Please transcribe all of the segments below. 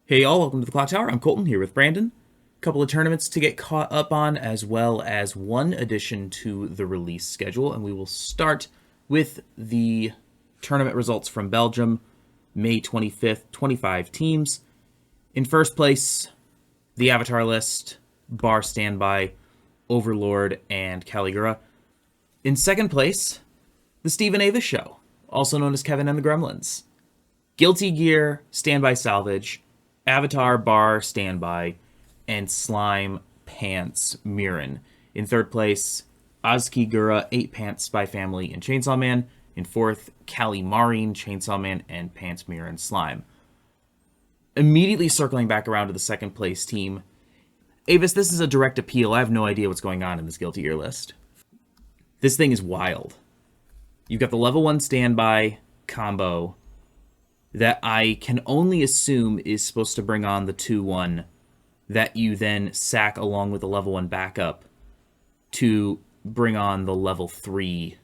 Hey y'all, welcome to the Clock Tower. I'm Colton here with Brandon. A couple of tournaments to get caught up on, as well as one addition to the release schedule, and we will start with the tournament results from Belgium, May 25th, 25 teams. In first place, the Avatar list, Bar Standby, Overlord, and Caligura. In second place, the Stephen Avis Show, also known as Kevin and the Gremlins. Guilty Gear, Standby Salvage, Avatar, Bar, Standby, and Slime, Pants, Mirren. In third place, Ozki Gura, 8 Pants, Spy Family, and Chainsaw Man. In fourth, Kali Marine, Chainsaw Man, and Pants, Mirren, Slime. Immediately circling back around to the second place team. Avis, this is a direct appeal. I have no idea what's going on in this Guilty Gear list. This thing is wild. You've got the level 1 Standby combo that I can only assume is supposed to bring on the 2-1 that you then sack along with the level 1 backup to bring on the level 3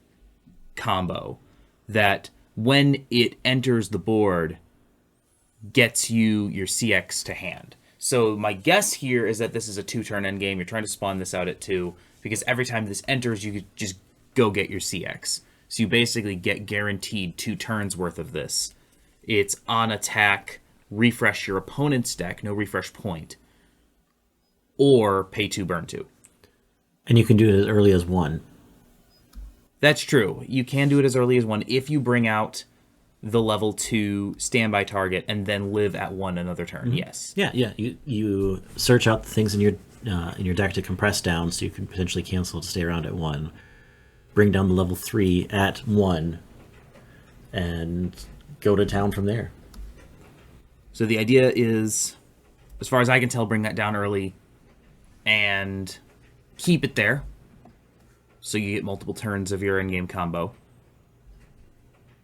combo that, when it enters the board, gets you your CX to hand. So my guess here is that this is a 2-turn endgame. You're trying to spawn this out at 2, because every time this enters, you could just go get your CX. So you basically get guaranteed 2 turns worth of this. It's on attack, refresh your opponent's deck, no refresh point, or pay 2, burn 2. And you can do it as early as 1. That's true. You can do it as early as 1 if you bring out the level 2 standby target and then live at 1 another turn. Mm-hmm. Yes. Yeah. You search out the things in your deck to compress down, so you can potentially cancel to stay around at 1. Bring down the level 3 at 1, and go to town from there. So the idea is, as far as I can tell, bring that down early and keep it there, so you get multiple turns of your endgame combo.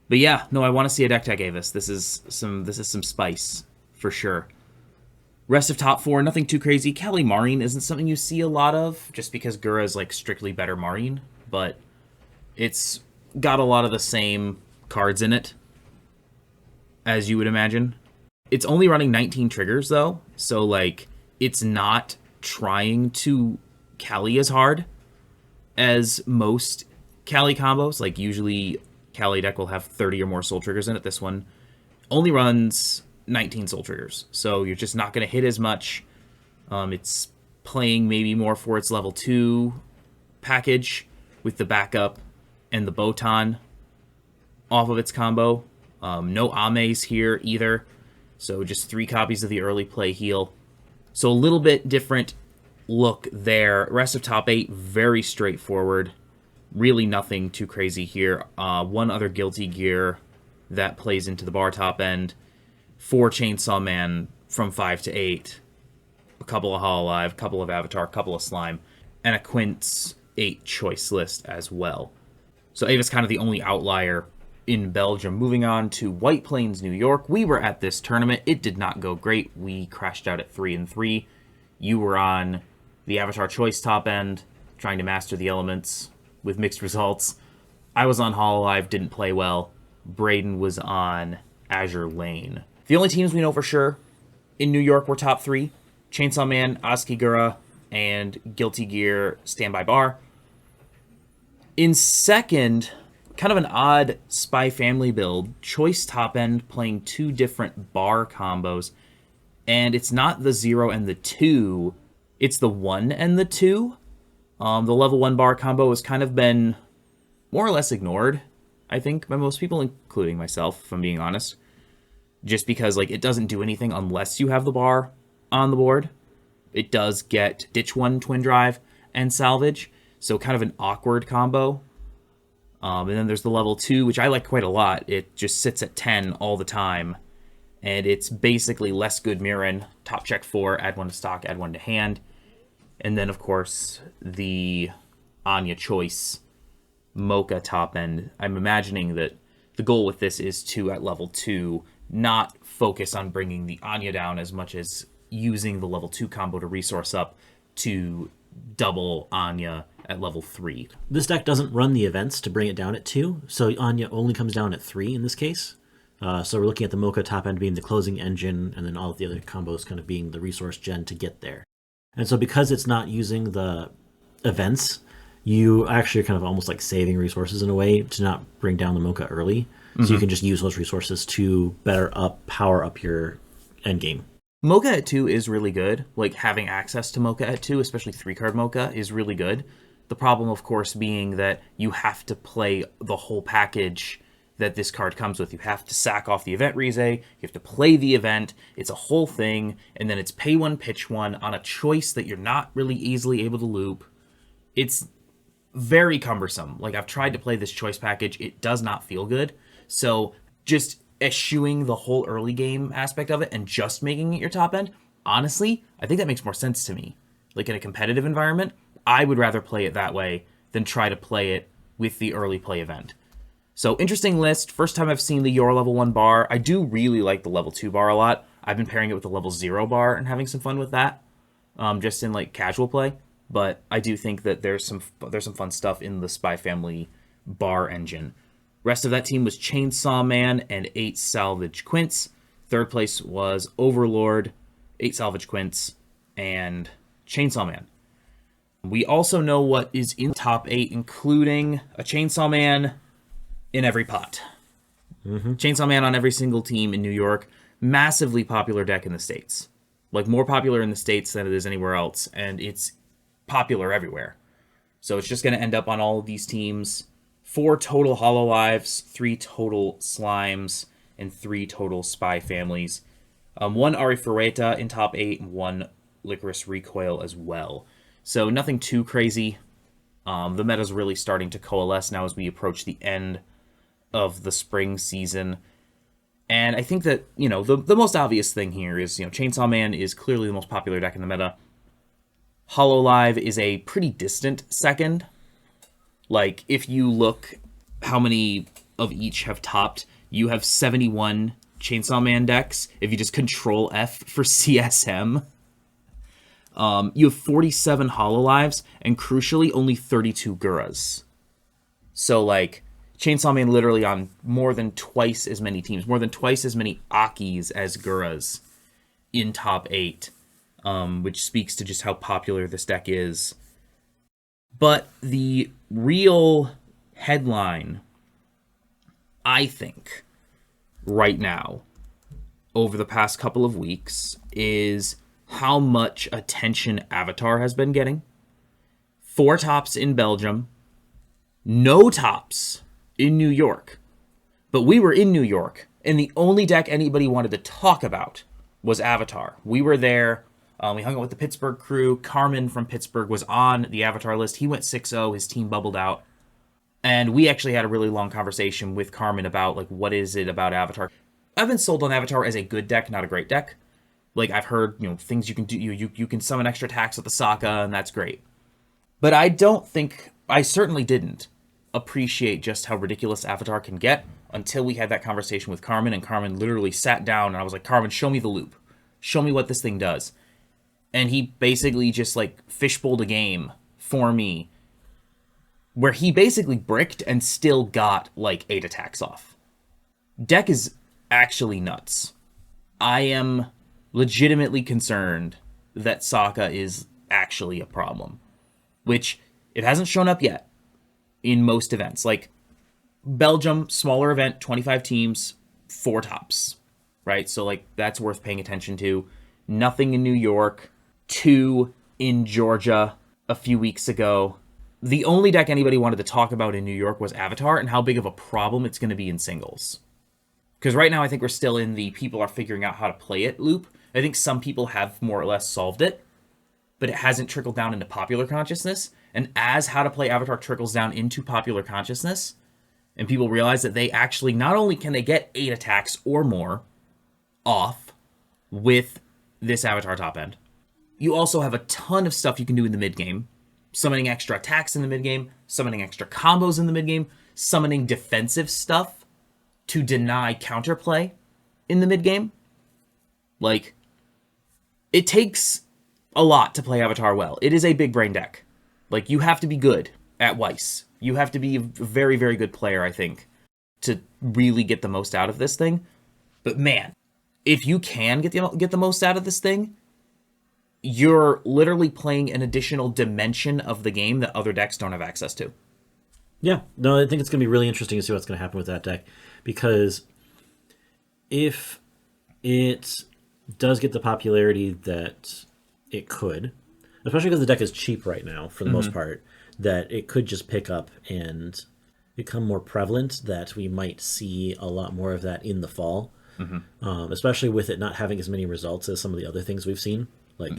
But yeah, no, I want to see a deck tech Avis. This is some spice for sure. Rest of top 4, nothing too crazy. Kali Marine isn't something you see a lot of, just because Gura is like strictly better Marine, but it's got a lot of the same cards in it as you would imagine. It's only running 19 triggers though, so like it's not trying to Kali as hard as most Kali combos. Like usually Kali deck will have 30 or more soul triggers in it. This one only runs 19 soul triggers, so you're just not going to hit as much. It's playing maybe more for its level 2 package with the backup and the Botan off of its combo. No Ames here either, so just 3 copies of the early play heal. So a little bit different look there. Rest of top 8, very straightforward. Really nothing too crazy here. One other Guilty Gear that plays into the bar top end. 4 Chainsaw Man from 5 to 8. A couple of Hololive, a couple of Avatar, a couple of Slime, and a Quint's 8 choice list as well. So Ava's kind of the only outlier in Belgium. Moving on to White Plains, New York. We were at this tournament. It did not go great. We crashed out at 3-3. You were on the Avatar choice top end, trying to master the elements with mixed results. I was on Hololive, didn't play well. Braden was on Azure Lane. The only teams we know for sure in New York were top 3. Chainsaw Man, Ozki Gura, and Guilty Gear Standby Bar. In second, kind of an odd Spy Family build. Choice top end playing 2 different bar combos. And it's not the 0 and the 2, it's the 1 and the 2. The level 1 bar combo has kind of been more or less ignored, I think, by most people, including myself, if I'm being honest. Just because like it doesn't do anything unless you have the bar on the board. It does get Ditch 1 Twin Drive and Salvage, so kind of an awkward combo. And then there's the level 2, which I like quite a lot. It just sits at 10 all the time. And it's basically less good Mirren, top check 4, add 1 to stock, add 1 to hand. And then, of course, the Anya choice Mocha top end. I'm imagining that the goal with this is to, at level 2, not focus on bringing the Anya down as much as using the level 2 combo to resource up to double Anya at level 3. This deck doesn't run the events to bring it down at 2, so Anya only comes down at 3 in this case. So we're looking at the Mocha top end being the closing engine, and then all of the other combos kind of being the resource gen to get there. And so because it's not using the events, you actually are kind of almost like saving resources in a way to not bring down the Mocha early. So you can just use those resources to power up your end game. Mocha at 2 is really good. Like, having access to Mocha at 2, especially 3-card Mocha, is really good. The problem, of course, being that you have to play the whole package that this card comes with. You have to sack off the event Rize, you have to play the event, it's a whole thing, and then it's pay one, pitch one on a choice that you're not really easily able to loop. It's very cumbersome. Like, I've tried to play this choice package, it does not feel good. So just eschewing the whole early game aspect of it and just making it your top end, honestly, I think that makes more sense to me. Like, in a competitive environment, I would rather play it that way than try to play it with the early play event. So, interesting list. First time I've seen the Your level 1 bar. I do really like the level 2 bar a lot. I've been pairing it with the level 0 bar and having some fun with that, just in like casual play. But I do think that there's some fun stuff in the Spy Family bar engine. Rest of that team was Chainsaw Man and 8 Salvage Quints. Third place was Overlord, 8 Salvage Quints, and Chainsaw Man. We also know what is in top 8, including a Chainsaw Man in every pot. Chainsaw Man on every single team in New York. Massively popular deck in the States. Like, more popular in the States than it is anywhere else, and it's popular everywhere. So it's just going to end up on all of these teams. 4 total Hololives, 3 total Slimes, and 3 total Spy Families. 1 Arifureta in top 8, and 1 Licorice Recoil as well. So nothing too crazy. The meta's really starting to coalesce now as we approach the end of the spring season. And I think that, the most obvious thing here is, Chainsaw Man is clearly the most popular deck in the meta. Hololive is a pretty distant second. Like, if you look how many of each have topped, you have 71 Chainsaw Man decks. If you just Control F for CSM, you have 47 Hololives, and crucially, only 32 Guras. So, like, Chainsaw Man literally on more than twice as many teams, more than twice as many Akis as Guras in top 8, which speaks to just how popular this deck is. But the real headline, I think, right now, over the past couple of weeks, is how much attention Avatar has been getting. 4 tops in Belgium, no tops in New York. But we were in New York, and the only deck anybody wanted to talk about was Avatar. We were there. We hung out with the Pittsburgh crew. Carmen from Pittsburgh was on the Avatar list. He went 6-0. His team bubbled out. And we actually had a really long conversation with Carmen about, like, what is it about Avatar? I've been sold on Avatar as a good deck, not a great deck. Like, I've heard, things you can do. You can summon extra attacks with the Sokka, and that's great. But I certainly didn't appreciate just how ridiculous Avatar can get until we had that conversation with Carmen, and Carmen literally sat down, and I was like, Carmen, show me the loop. Show me what this thing does. And he basically just, like, fishbowled a game for me where he basically bricked and still got, like, 8 attacks off. Deck is actually nuts. I am legitimately concerned that Sokka is actually a problem, which it hasn't shown up yet in most events. Like, Belgium, smaller event, 25 teams, 4 tops, right? So, like, that's worth paying attention to. Nothing in New York. 2 in Georgia a few weeks ago. The only deck anybody wanted to talk about in New York was Avatar and how big of a problem it's going to be in singles. Because right now I think we're still in the people are figuring out how to play it loop. I think some people have more or less solved it, but it hasn't trickled down into popular consciousness. And as how to play Avatar trickles down into popular consciousness, and people realize that they actually, not only can they get 8 attacks or more off with this Avatar top end, you also have a ton of stuff you can do in the mid-game. Summoning extra attacks in the mid-game, summoning extra combos in the mid-game, summoning defensive stuff to deny counterplay in the mid-game. Like, it takes a lot to play Avatar well. It is a big brain deck. Like, you have to be good at Weiss. You have to be a very, very good player, I think, to really get the most out of this thing. But man, if you can get the most out of this thing, you're literally playing an additional dimension of the game that other decks don't have access to. Yeah, no, I think it's going to be really interesting to see what's going to happen with that deck, because if it does get the popularity that it could, especially because the deck is cheap right now for the most part, that it could just pick up and become more prevalent, that we might see a lot more of that in the fall, especially with it not having as many results as some of the other things we've seen, like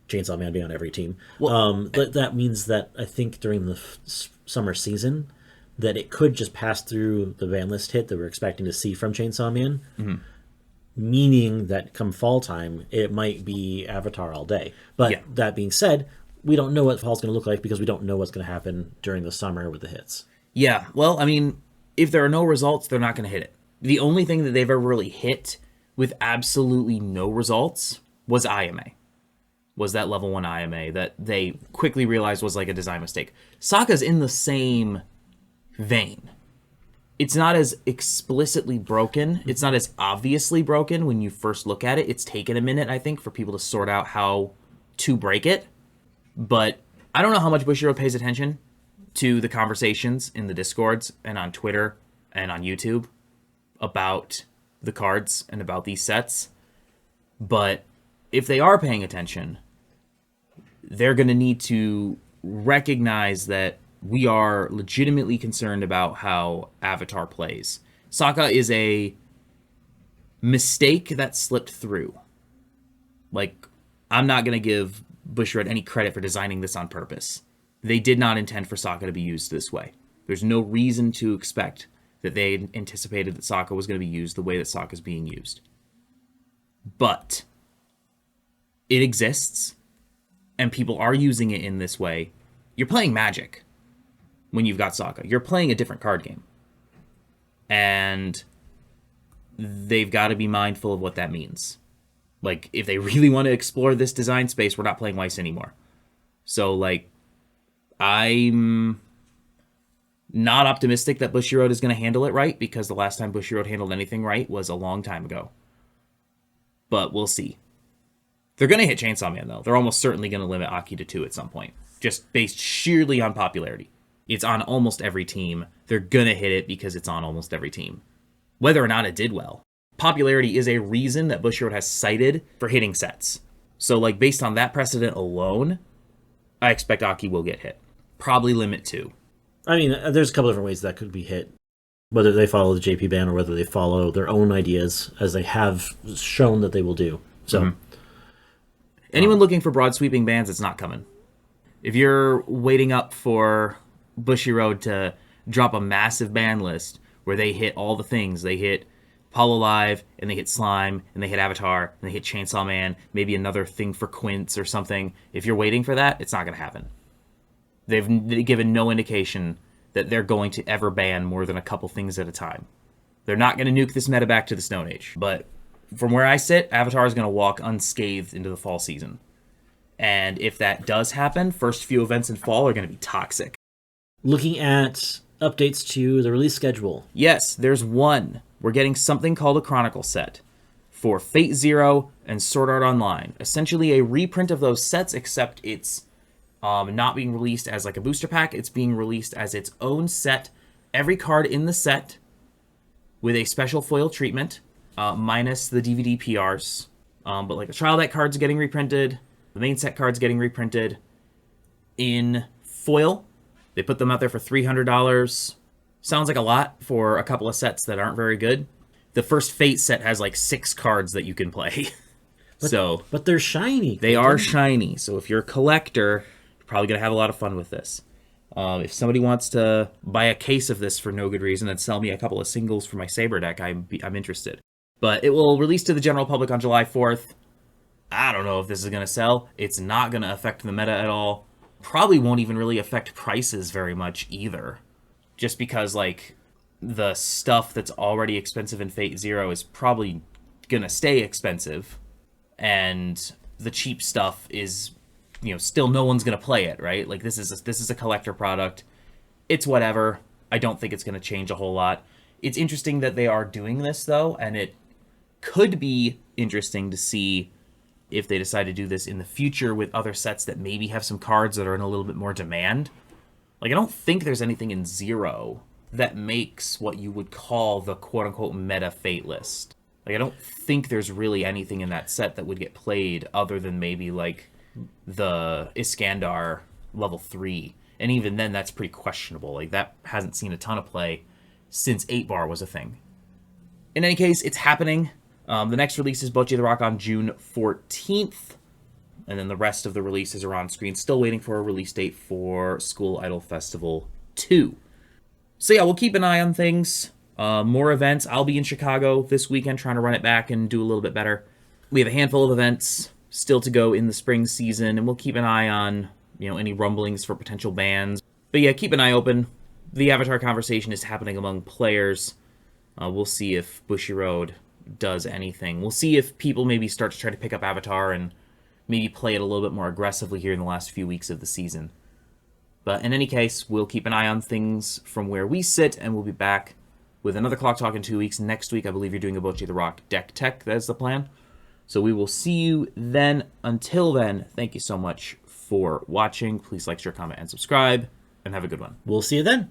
Chainsaw Man being on every team. Well, But that means that I think during the summer season, that it could just pass through the ban list hit that we're expecting to see from Chainsaw Man, meaning that come fall time, it might be Avatar all day. But that being said, we don't know what fall's going to look like because we don't know what's going to happen during the summer with the hits. Yeah, well, I mean, if there are no results, they're not going to hit it. The only thing that they've ever really hit with absolutely no results was IMA. Was that level 1 IMA that they quickly realized was like a design mistake. Sokka's in the same vein. It's not as explicitly broken. It's not as obviously broken when you first look at it. It's taken a minute, I think, for people to sort out how to break it. But I don't know how much Bushiroad pays attention to the conversations in the Discords and on Twitter and on YouTube about the cards and about these sets. But if they are paying attention, they're going to need to recognize that we are legitimately concerned about how Avatar plays. Sokka is a mistake that slipped through. Like, I'm not going to give Bushiroad any credit for designing this on purpose. They did not intend for Sokka to be used this way. There's no reason to expect that they anticipated that Sokka was going to be used the way that Sokka is being used. But it exists, and people are using it in this way. You're playing Magic when you've got Sokka. You're playing a different card game. And they've got to be mindful of what that means. Like, if they really want to explore this design space, we're not playing Weiss anymore. So, like, I'm not optimistic that Bushiroad is going to handle it right, because the last time Bushiroad handled anything right was a long time ago. But we'll see. They're going to hit Chainsaw Man, though. They're almost certainly going to limit Aki to 2 at some point, just based sheerly on popularity. It's on almost every team. They're going to hit it because it's on almost every team, whether or not it did well. Popularity is a reason that Bushiroad has cited for hitting sets. So, like, based on that precedent alone, I expect Aki will get hit. Probably limit 2. I mean, there's a couple different ways that could be hit. Whether they follow the JP ban or whether they follow their own ideas, as they have shown that they will do. So, anyone looking for broad sweeping bans, it's not coming. If you're waiting up for Bushiroad to drop a massive ban list where they hit all the things, they hit Hololive, and they hit Slime, and they hit Avatar, and they hit Chainsaw Man, maybe another thing for Quince or something. If you're waiting for that, it's not going to happen. They've given no indication that they're going to ever ban more than a couple things at a time. They're not going to nuke this meta back to the Stone Age. But from where I sit, Avatar is going to walk unscathed into the fall season. And if that does happen, first few events in fall are going to be toxic. Looking at updates to the release schedule. Yes, there's one. We're getting something called a Chronicle set for Fate Zero and Sword Art Online. Essentially a reprint of those sets, except it's not being released as like a booster pack. It's being released as its own set. Every card in the set with a special foil treatment, minus the DVD PRs. But like the trial deck cards getting reprinted, the main set cards getting reprinted in foil. They put them out there for $300. Sounds like a lot for a couple of sets that aren't very good. The first Fate set has like 6 cards that you can play. But they're shiny. They are shiny. So if you're a collector, you're probably going to have a lot of fun with this. If somebody wants to buy a case of this for no good reason and sell me a couple of singles for my Saber deck, I'm interested. But it will release to the general public on July 4th. I don't know if this is going to sell. It's not going to affect the meta at all. Probably won't even really affect prices very much either. Just because, like, the stuff that's already expensive in Fate Zero is probably going to stay expensive. And the cheap stuff is, still no one's going to play it, right? Like, this is a collector product. It's whatever. I don't think it's going to change a whole lot. It's interesting that they are doing this, though, and it could be interesting to see if they decide to do this in the future with other sets that maybe have some cards that are in a little bit more demand. Like, I don't think there's anything in Zero that makes what you would call the quote-unquote meta Fate list. Like, I don't think there's really anything in that set that would get played other than maybe, like, the Iskandar level 3. And even then, that's pretty questionable. Like, that hasn't seen a ton of play since 8-bar was a thing. In any case, it's happening. The next release is Bocce the Rock on June 14th. And then the rest of the releases are on screen. Still waiting for a release date for School Idol Festival 2. So yeah, we'll keep an eye on things. More events. I'll be in Chicago this weekend trying to run it back and do a little bit better. We have a handful of events still to go in the spring season, and we'll keep an eye on, any rumblings for potential bans. But yeah, keep an eye open. The Avatar conversation is happening among players. We'll see if Bushiroad does anything. We'll see if people maybe start to try to pick up Avatar and maybe play it a little bit more aggressively here in the last few weeks of the season. But in any case, we'll keep an eye on things from where we sit, and we'll be back with another Clock Talk in 2 weeks. Next week, I believe you're doing a Bocce the Rock deck tech. That is the plan. So we will see you then. Until then, thank you so much for watching. Please like, share, comment, and subscribe, and have a good one. We'll see you then.